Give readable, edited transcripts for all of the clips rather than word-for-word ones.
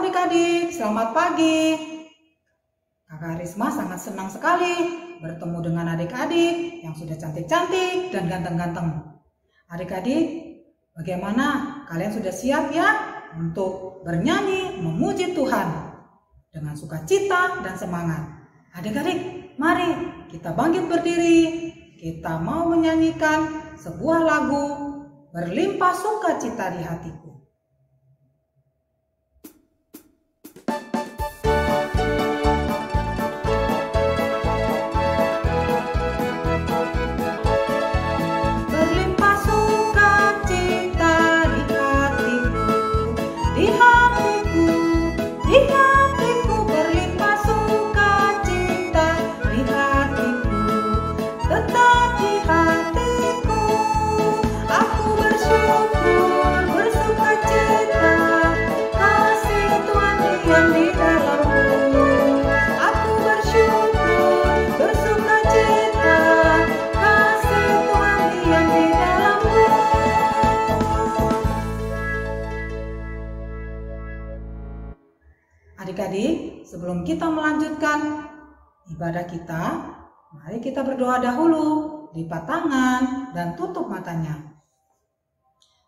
adik-adik, selamat pagi. Kakak Risma sangat senang sekali bertemu dengan adik-adik yang sudah cantik-cantik dan ganteng-ganteng. Adik-adik, bagaimana? Kalian sudah siap ya untuk bernyanyi memuji Tuhan dengan sukacita dan semangat? Adik-adik, mari kita bangkit berdiri. Kita mau menyanyikan sebuah lagu berlimpah sukacita di hatiku. Adik-adik, sebelum kita melanjutkan ibadah kita, mari kita berdoa dahulu, lipat tangan dan tutup matanya.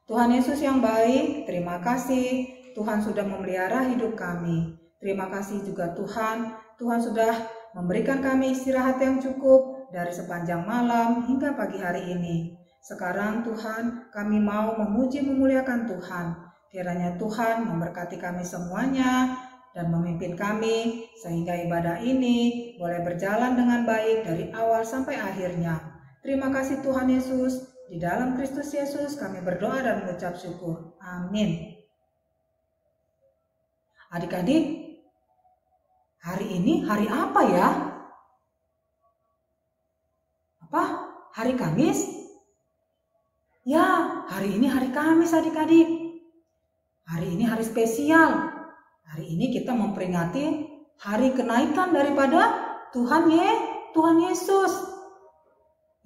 Tuhan Yesus yang baik, terima kasih Tuhan sudah memelihara hidup kami. Terima kasih juga Tuhan sudah memberikan kami istirahat yang cukup dari sepanjang malam hingga pagi hari ini. Sekarang Tuhan, kami mau memuji memuliakan Tuhan. Kiranya Tuhan memberkati kami semuanya dan memimpin kami sehingga ibadah ini boleh berjalan dengan baik dari awal sampai akhirnya. Terima kasih Tuhan Yesus. Di dalam Kristus Yesus kami berdoa dan mengucap syukur. Amin. Adik-adik, hari ini hari apa ya? Apa? Hari Kamis? Ya, hari ini hari Kamis adik-adik. Hari ini hari spesial. Hari ini kita memperingati hari kenaikan daripada Tuhan Yesus.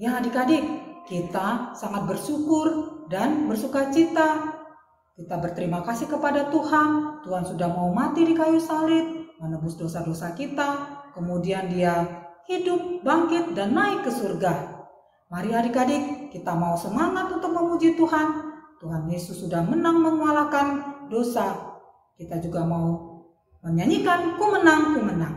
Ya adik-adik, kita sangat bersyukur dan bersukacita. Kita berterima kasih kepada Tuhan. Tuhan sudah mau mati di kayu salib, menebus dosa-dosa kita. Kemudian Dia hidup, bangkit, dan naik ke surga. Mari adik-adik, kita mau semangat untuk memuji Tuhan. Tuhan Yesus sudah menang mengalahkan dosa. Kita juga mau menyanyikan Ku Menang, Ku Menang.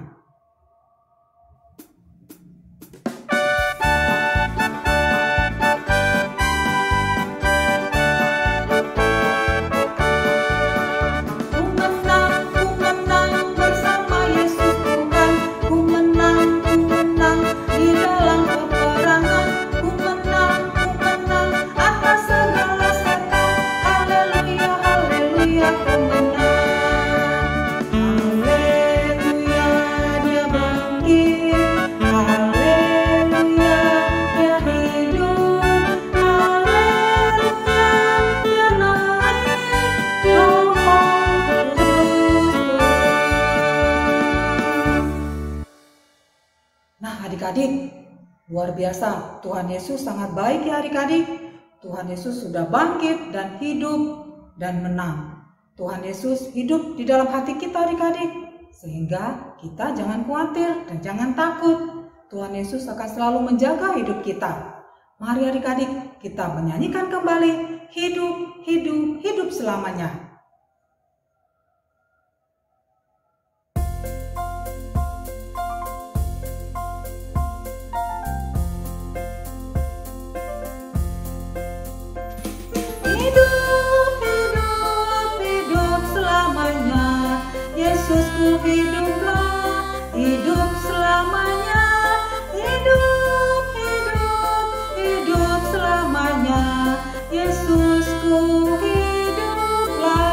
Adik-adik, luar biasa. Tuhan Yesus sangat baik ya adik-adik. Tuhan Yesus sudah bangkit dan hidup dan menang. Tuhan Yesus hidup di dalam hati kita adik-adik. Sehingga kita jangan khawatir dan jangan takut. Tuhan Yesus akan selalu menjaga hidup kita. Mari adik-adik, kita menyanyikan kembali hidup, hidup, hidup selamanya. Yesusku hiduplah, hidup selamanya, hidup, hidup, hidup selamanya. Yesusku hiduplah.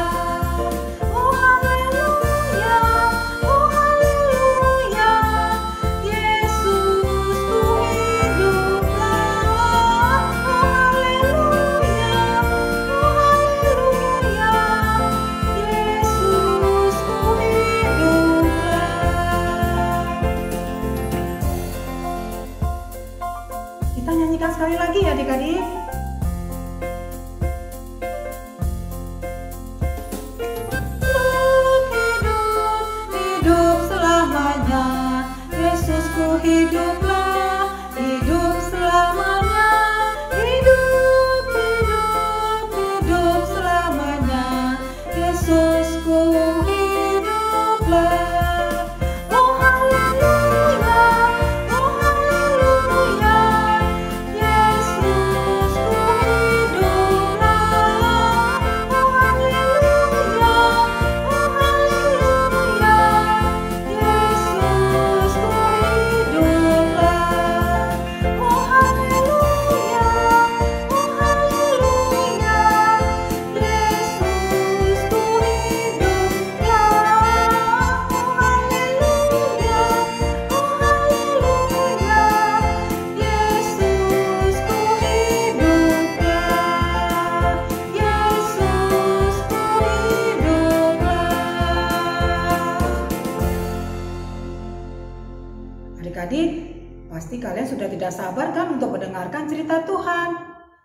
Kalian sudah tidak sabar kan untuk mendengarkan cerita Tuhan?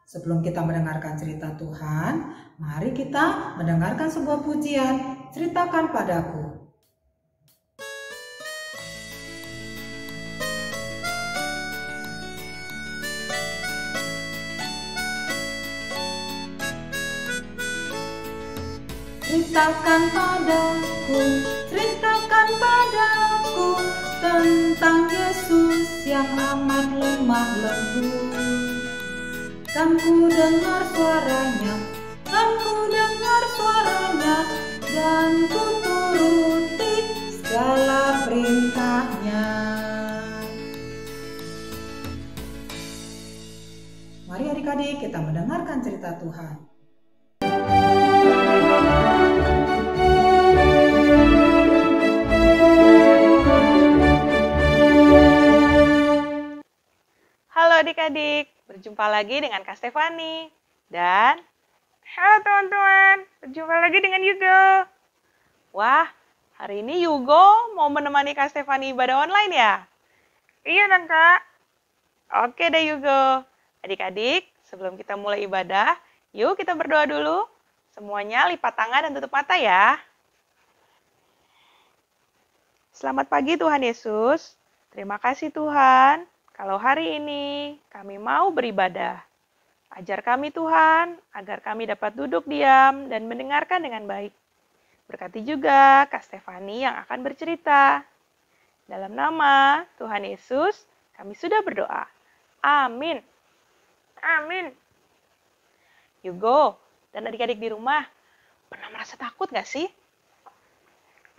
Sebelum kita mendengarkan cerita Tuhan, mari kita mendengarkan sebuah pujian, Ceritakan Padaku. Ceritakan padaku tentang Yesus yang amat lemah lembut. Kan ku dengar suaranya, dan ku turuti segala perintahnya. Mari adik-adik kita mendengarkan cerita Tuhan. Halo adik-adik, berjumpa lagi dengan Kak Stefani. Dan halo teman-teman, berjumpa lagi dengan Yugo. Wah, hari ini Yugo mau menemani Kak Stefani ibadah online ya? Iya dong Kak. Oke deh Yugo. Adik-adik, sebelum kita mulai ibadah, yuk kita berdoa dulu. Semuanya lipat tangan dan tutup mata ya. Selamat pagi Tuhan Yesus. Terima kasih Tuhan. Kalau hari ini kami mau beribadah, ajar kami Tuhan, agar kami dapat duduk diam dan mendengarkan dengan baik. Berkati juga Kak Stefani yang akan bercerita. Dalam nama Tuhan Yesus, kami sudah berdoa. Amin. Amin. Yugo dan adik-adik di rumah, pernah merasa takut gak sih?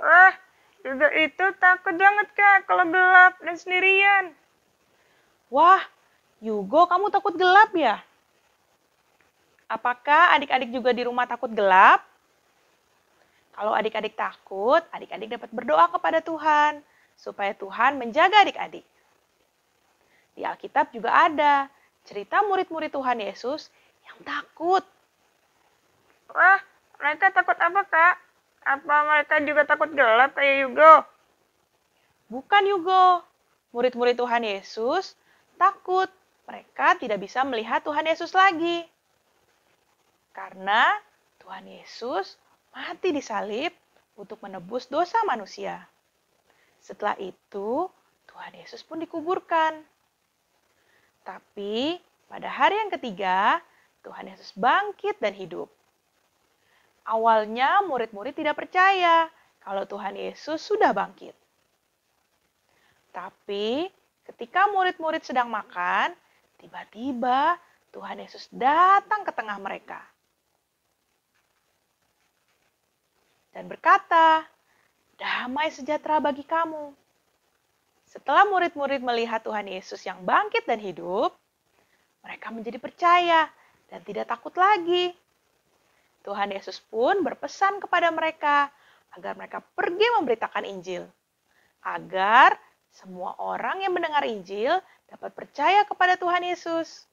Wah, Yugo itu takut banget Kak kalau gelap dan sendirian. Wah, Yugo, kamu takut gelap ya? Apakah adik-adik juga di rumah takut gelap? Kalau adik-adik takut, adik-adik dapat berdoa kepada Tuhan, supaya Tuhan menjaga adik-adik. Di Alkitab juga ada cerita murid-murid Tuhan Yesus yang takut. Wah, mereka takut apa, Kak? Apa mereka juga takut gelap kayak Yugo? Bukan, Yugo. Murid-murid Tuhan Yesus takut mereka tidak bisa melihat Tuhan Yesus lagi. Karena Tuhan Yesus mati di salib untuk menebus dosa manusia. Setelah itu, Tuhan Yesus pun dikuburkan. Tapi pada hari yang ketiga, Tuhan Yesus bangkit dan hidup. Awalnya murid-murid tidak percaya kalau Tuhan Yesus sudah bangkit. Tapi ketika murid-murid sedang makan, tiba-tiba Tuhan Yesus datang ke tengah mereka dan berkata, "Damai sejahtera bagi kamu." Setelah murid-murid melihat Tuhan Yesus yang bangkit dan hidup, mereka menjadi percaya dan tidak takut lagi. Tuhan Yesus pun berpesan kepada mereka agar mereka pergi memberitakan Injil, agar semua orang yang mendengar Injil dapat percaya kepada Tuhan Yesus.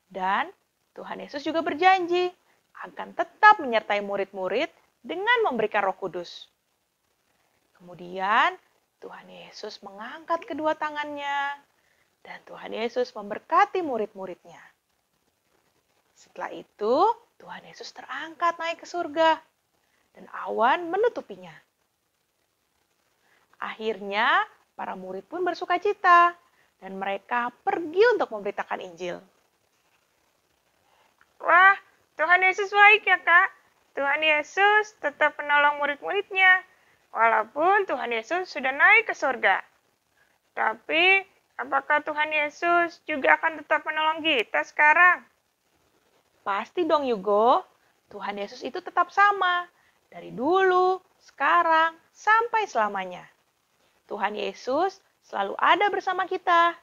Dan Tuhan Yesus juga berjanji akan tetap menyertai murid-murid dengan memberikan Roh Kudus. Kemudian Tuhan Yesus mengangkat kedua tangannya dan Tuhan Yesus memberkati murid-muridnya. Setelah itu, Tuhan Yesus terangkat naik ke surga dan awan menutupinya. Akhirnya, para murid pun bersukacita dan mereka pergi untuk memberitakan Injil. Wah, Tuhan Yesus baik ya Kak. Tuhan Yesus tetap menolong murid-muridnya, walaupun Tuhan Yesus sudah naik ke surga. Tapi, apakah Tuhan Yesus juga akan tetap menolong kita sekarang? Pasti dong Yugo, Tuhan Yesus itu tetap sama, dari dulu, sekarang, sampai selamanya. Tuhan Yesus selalu ada bersama kita.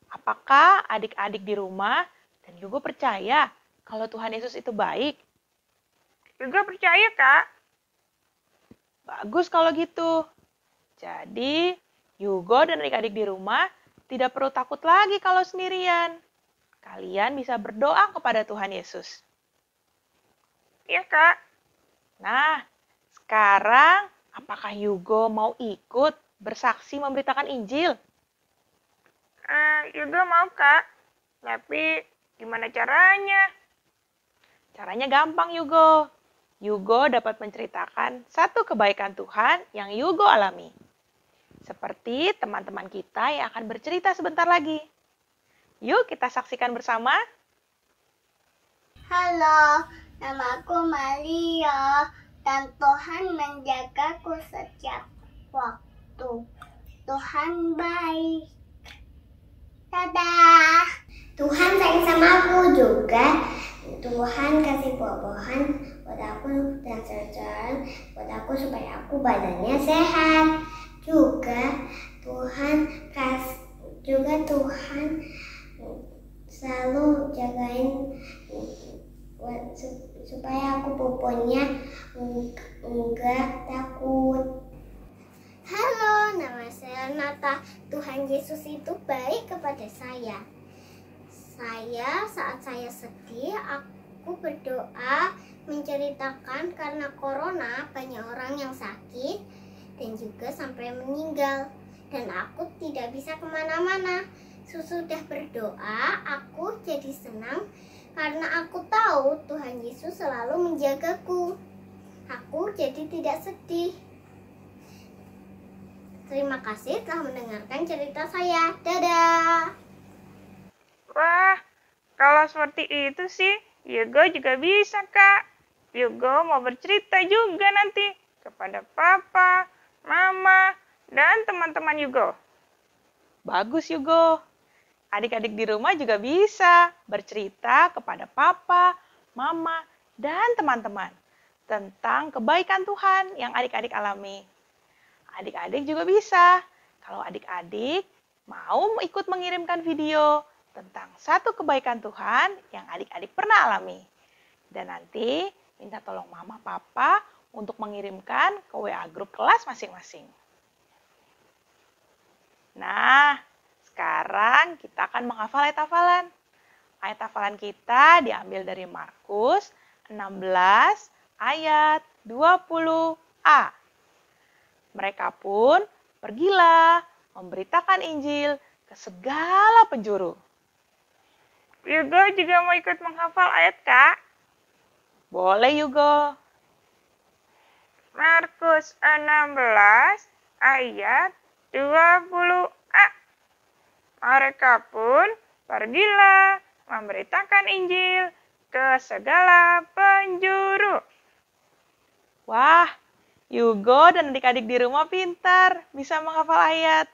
Apakah adik-adik di rumah dan Yugo percaya kalau Tuhan Yesus itu baik? Yugo percaya, Kak. Bagus kalau gitu. Jadi, Yugo dan adik-adik di rumah tidak perlu takut lagi kalau sendirian. Kalian bisa berdoa kepada Tuhan Yesus. Iya, Kak. Nah, sekarang apakah Yugo mau ikut bersaksi memberitakan Injil? Yugo mau, Kak. Tapi gimana caranya? Caranya gampang, Yugo. Yugo dapat menceritakan satu kebaikan Tuhan yang Yugo alami. Seperti teman-teman kita yang akan bercerita sebentar lagi. Yuk kita saksikan bersama. Halo, namaku Maria dan Tuhan menjagaku setiap waktu. Tuhan baik. Dadah. Tuhan sayang sama aku juga. Tuhan kasih buah-buahan buat aku dan sayur-sayuran buat aku supaya aku badannya sehat. Juga Tuhan selalu jagain supaya aku pupunya enggak takut. Halo, nama saya Nata. Tuhan Yesus itu baik kepada saya. Saat saya sedih, aku berdoa menceritakan karena corona banyak orang yang sakit dan juga sampai meninggal. Dan aku tidak bisa kemana-mana. Sesudah berdoa, aku jadi senang karena aku tahu Tuhan Yesus selalu menjagaku. Aku jadi tidak sedih. Terima kasih telah mendengarkan cerita saya. Dadah! Wah, kalau seperti itu sih, Yugo juga bisa, Kak. Yugo mau bercerita juga nanti kepada Papa, Mama, dan teman-teman Yugo. Bagus, Yugo. Adik-adik di rumah juga bisa bercerita kepada Papa, Mama, dan teman-teman tentang kebaikan Tuhan yang adik-adik alami. Adik-adik juga bisa, kalau adik-adik mau ikut mengirimkan video tentang satu kebaikan Tuhan yang adik-adik pernah alami. Dan nanti minta tolong Mama, Papa untuk mengirimkan ke WA grup kelas masing-masing. Nah, sekarang kita akan menghafal ayat hafalan. Ayat hafalan kita diambil dari Markus 16 ayat 20a. Mereka pun pergilah memberitakan Injil ke segala penjuru. Yugo juga mau ikut menghafal ayat, Kak. Boleh, Yugo. Markus 16 ayat 20a. Mereka pun pergilah memberitakan Injil ke segala penjuru. Wah, Yugo dan adik-adik di rumah pintar, bisa menghafal ayat.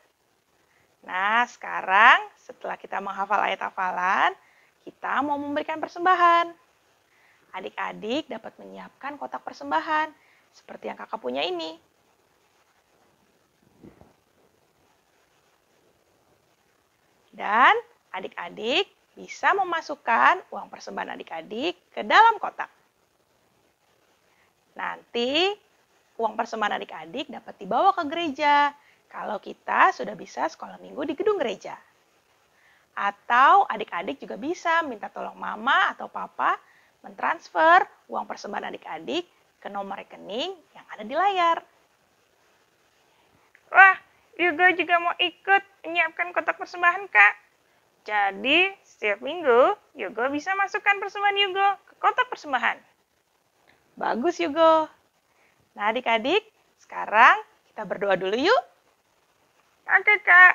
Nah, sekarang setelah kita menghafal ayat hafalan, kita mau memberikan persembahan. Adik-adik dapat menyiapkan kotak persembahan, seperti yang kakak punya ini. Dan adik-adik bisa memasukkan uang persembahan adik-adik ke dalam kotak. Nanti uang persembahan adik-adik dapat dibawa ke gereja kalau kita sudah bisa sekolah minggu di gedung gereja. Atau adik-adik juga bisa minta tolong mama atau papa mentransfer uang persembahan adik-adik ke nomor rekening yang ada di layar. Wah, Yugo juga mau ikut menyiapkan kotak persembahan, Kak. Jadi, setiap minggu, Yugo bisa masukkan persembahan Yugo ke kotak persembahan. Bagus, Yugo. Nah, adik-adik, sekarang kita berdoa dulu yuk. Oke, Kak.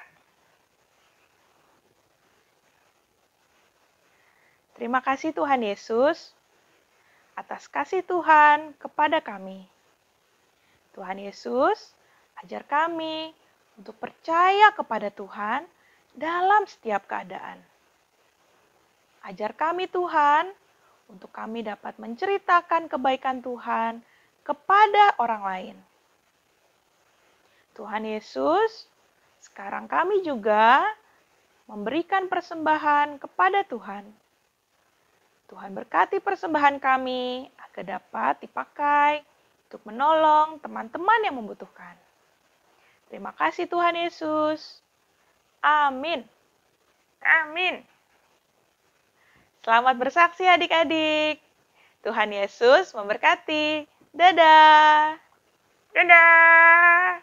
Terima kasih Tuhan Yesus atas kasih Tuhan kepada kami. Tuhan Yesus, ajar kami untuk percaya kepada Tuhan dalam setiap keadaan. Ajar kami Tuhan untuk kami dapat menceritakan kebaikan Tuhan kepada orang lain. Tuhan Yesus, sekarang kami juga memberikan persembahan kepada Tuhan. Tuhan berkati persembahan kami agar dapat dipakai untuk menolong teman-teman yang membutuhkan. Terima kasih Tuhan Yesus. Amin. Amin. Selamat bersaksi adik-adik. Tuhan Yesus memberkati. Dadah. Dadah.